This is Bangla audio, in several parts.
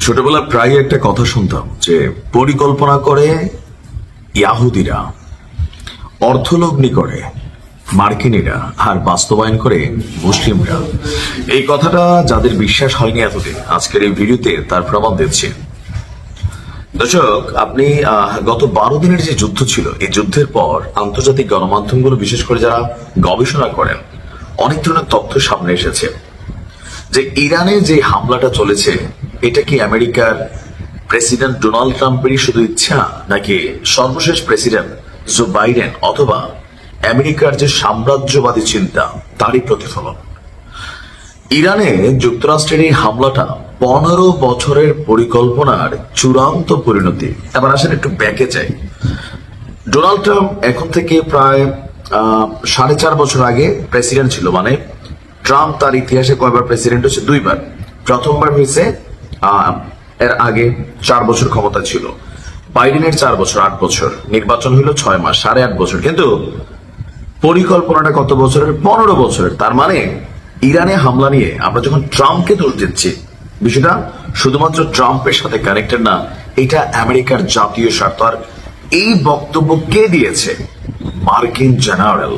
ছোটবেলায় প্রায় একটা কথা শুনতাম যে পরিকল্পনা করে ইয়াহুদিরা, অর্থলগ্নি করে মার্কিনীরা, আর বাস্তবায়ন করে মুসলিমরা। এই কথাটা যাদের বিশ্বাস হয়নি এতদিন, আজকের এই ভিডিওতে তার প্রমাণ দিচ্ছি। দর্শক, আপনি গত 12 দিনের যে যুদ্ধ ছিল, এই যুদ্ধের পর আন্তর্জাতিক গণমাধ্যমগুলো, বিশেষ করে যারা গবেষণা করেন, অনেক ধরনের তথ্য সামনে এসেছে যে ইরানে যে হামলাটা চলেছে, এটা কি আমেরিকার প্রেসিডেন্ট ডোনাল্ড ট্রাম্পেরই শুধু ইচ্ছা, নাকি সর্বশেষ প্রেসিডেন্ট জো বাইডেন অথবা আমেরিকার যে সাম্রাজ্যবাদী চিন্তা তারই প্রতিফলন? ইরানে যুক্তরাষ্ট্রের এই হামলাটা 15 বছরের পরিকল্পনার চূড়ান্ত পরিণতি। এবার আসেন একটু ব্যাকে যাই। ডোনাল্ড ট্রাম্প এখন থেকে প্রায় 4.5 বছর আগে প্রেসিডেন্ট ছিল। মানে ট্রাম্প তার ইতিহাসে কয়বার প্রেসিডেন্ট হচ্ছে? 2 বার। প্রথমবার হয়েছে এর আগে 4 বছর ক্ষমতা ছিল। বাইডেনের 4 বছর, 8 বছর, নির্বাচন হইল 6 মাস, 8.5 বছর। কিন্তু পরিকল্পনাটা কত বছরের? 15 বছরের। তার মানে ইরানে হামলা নিয়ে আমরা যখন ট্রাম্পকে দোষ দিচ্ছি, বিষয়টা শুধুমাত্র ট্রাম্পের সাথে কানেক্টেড না, এটা আমেরিকার জাতীয় স্বার্থ। আর এই বক্তব্য কে দিয়েছে? মার্কিন জেনারেল।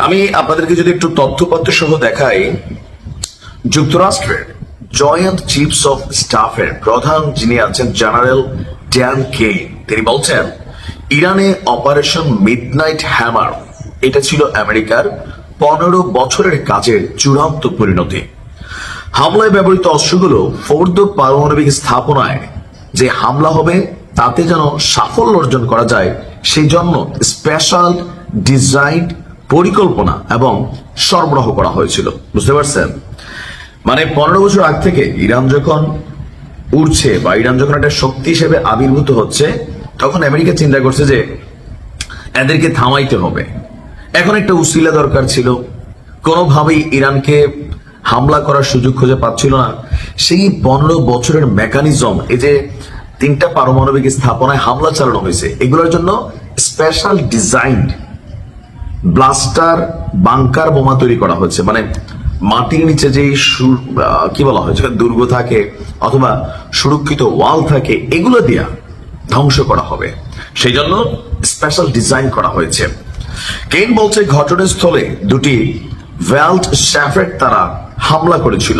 আমি আপনাদেরকে যদি একটু তথ্যপত্র সহ দেখাই, যুক্তরাষ্ট্রের জয়েন্ট চিফস অফ স্টাফের প্রধান যিনি আছেন জেনারেল ড্যান কেইন, তিনি বলছেন ইরানে অপারেশন মিডনাইট হ্যামার এটা ছিল আমেরিকার 15 বছরের কাজের চূড়ান্ত পরিণতি। হামলায় ব্যবহৃত অস্ত্রগুলো ফোর্দো পারমাণবিক স্থাপনায় যে হামলা হবে তাতে যেন সাফল্য অর্জন করা যায়, সেই জন্য স্পেশাল ডিজাইন পরিকল্পনা এবং সরবরাহ করা হয়েছিল। বুঝতে পারছেন? মানে 15 বছর আগ থেকে ইরান যখন উঠছে বা ইরান যখন একটা শক্তি হিসেবে আবির্ভূত হচ্ছে, তখন আমেরিকা চিন্তা করছে যে এদেরকে থামাইতে হবে। এখন একটা উসিলা দরকার ছিল। কোনোভাবেই ইরানকে হামলা করার সুযোগ খুঁজে পাচ্ছিল না। সেই 15 বছরের মেকানিজম, এই যে 3টা পারমাণবিক স্থাপনায় হামলা চালানো হয়েছে, এগুলোর জন্য স্পেশাল ডিজাইন ব্লাস্টার বাংকার বোমা তৈরি করা হচ্ছে। মানে মাটির নিচে যে কি বলা হয়েছে, দুর্গ থাকে অথবা সুরক্ষিত ওয়াল থাকে, এগুলো দিয়া ধ্বংস করা হবে, সেই জন্য স্পেশাল ডিজাইন করা হয়েছে। কেইন বলছে ঘটনাস্থলে 2টি ভ্যাল্ট শ্যাফেট তারা হামলা করেছিল।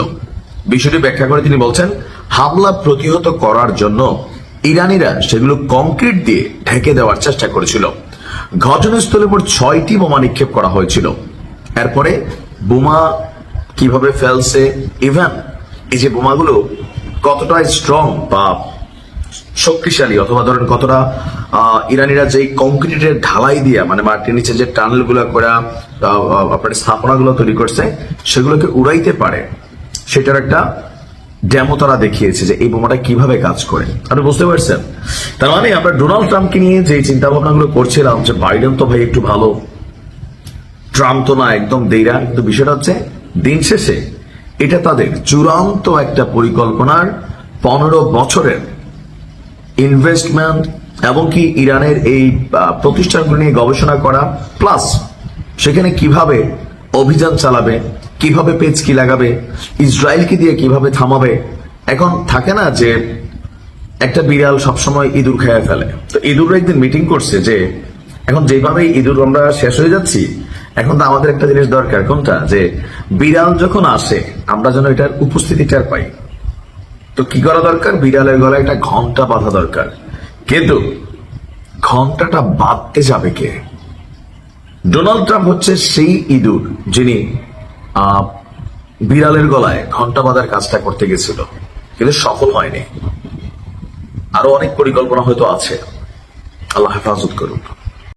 বিষয়টি ব্যাখ্যা করে তিনি বলছেন, হামলা প্রতিহত করার জন্য ইরানিরা সেগুলো কংক্রিট দিয়ে ঢেকে দেওয়ার চেষ্টা করেছিল। ঘটনাস্থলে মোট 6টি বোমা নিক্ষেপ করা হয়েছিল। এরপরে বোমা কিভাবে ফেলছে, ইভেন এই যে বোমাগুলো কতটা স্ট্রং বা শক্তিশালী, অথবা ধরেন কতটা ইরানিরা যে কংক্রিটের ঢালাই দিয়া, মানে মাটির নিচে যে টানেল গুলা করে আপনার স্থাপনাগুলো তৈরি করছে, সেগুলোকে উড়াইতে পারে, সেটার একটা ডেমো তারা দেখিয়েছে যে এই বোমাটা কিভাবে কাজ করে। আপনি বুঝতে পারছেন? তার মানে আমরা ডোনাল্ড ট্রাম্পকে নিয়ে যে চিন্তা ভাবনা গুলো করছিলাম যে বাইডেন তো ভাই একটু ভালো, ট্রাম্প তো না একদম দেইরা, কিন্তু বিষয়টা হচ্ছে দিন শেষে এটা তাদের চূড়ান্ত একটা পরিকল্পনার 15 বছরের ইনভেস্টমেন্ট, এবং কি ইরানের এই প্রতিষ্ঠানগুলো নিয়ে গবেষণা করা, প্লাস সেখানে কিভাবে অভিযান চালাবে, কিভাবে পেচকি লাগাবে, ইসরায়েলকে দিয়ে কিভাবে থামাবে। এখন থাকে না যে একটা বিড়াল সবসময় ইঁদুর খেয়ে ফেলে, তো ইঁদুর একদিন মিটিং করছে যে এখন যেভাবে ইঁদুর আমরা শেষ হয়ে যাচ্ছি, এখন তো আমাদের একটা জিনিস দরকার, কোনটা? যে বিড়াল যখন আসে আমরা যেন এটার উপস্থিতি টের পাই। তো কি করা দরকার? বিড়ালের গলায় একটা ঘন্টা বাঁধা দরকার। কিন্তু ঘন্টাটা বাঁধতে যাবে কে? ডোনাল্ড ট্রাম্প হচ্ছে সেই ইঁদুর যিনি বিড়ালের গলায় ঘন্টা বাঁধার কাজটা করতে গেছিল, কিন্তু সফল হয়নি। আরো অনেক পরিকল্পনা হয়তো আছে। আল্লাহ হেফাজত করুন।